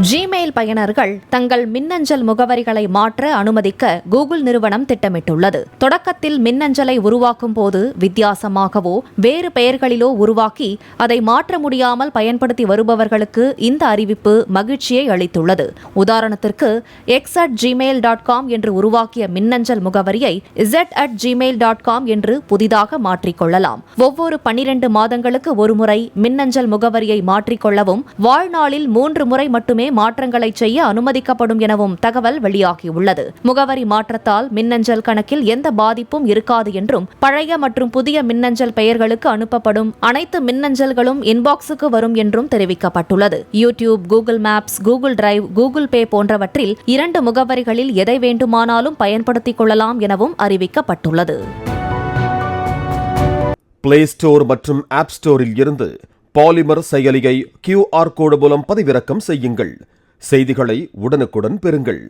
Gmail பயனர்கள் தங்கள் மின்னஞ்சல் முகவரிகளை மாற்ற அனுமதிக்க கூகுள் நிறுவனம் திட்டமிட்டுள்ளது. தொடக்கத்தில் மின்னஞ்சலை உருவாக்கும் போது வித்தியாசமாகவோ வேறு பெயர்களிலோ உருவாக்கி அதை மாற்ற முடியாமல் பயன்படுத்தி வருபவர்களுக்கு இந்த அறிவிப்பு மகிழ்ச்சியை அளித்துள்ளது. உதாரணத்திற்கு x@gmail.com என்று உருவாக்கிய மின்னஞ்சல் முகவரியை z@gmail.com என்று புதிதாக மாற்றிக்கொள்ளலாம். ஒவ்வொரு 12 மாதங்களுக்கு ஒருமுறை மின்னஞ்சல் முகவரியை மாற்றிக்கொள்ளவும் வாழ்நாளில் 3 முறை மட்டுமே மாற்றங்களை செய்ய அனுமதிக்கப்படும் எனவும் தகவல் வெளியாகியுள்ளது. முகவரி மாற்றத்தால் மின்னஞ்சல் கணக்கில் எந்த பாதிப்பும் இருக்காது என்றும் பழைய மற்றும் புதிய மின்னஞ்சல் பெயர்களுக்கு அனுப்பப்படும் அனைத்து மின்னஞ்சல்களும் இன்பாக்ஸுக்கு வரும் என்றும் தெரிவிக்கப்பட்டுள்ளது. YouTube, Google Maps, Google Drive, Google Pay போன்றவற்றில் 2 முகவரிகளில் எதை வேண்டுமானாலும் பயன்படுத்திக் கொள்ளலாம் எனவும் அறிவிக்கப்பட்டுள்ளது. பிளே ஸ்டோர் மற்றும் ஆப் ஸ்டோரில் இருந்து பாலிமர் செயலியை QR கோடு மூலம் பதிவிறக்கம் செய்யுங்கள். செய்திகளை உடனுக்குடன் பெறுங்கள்.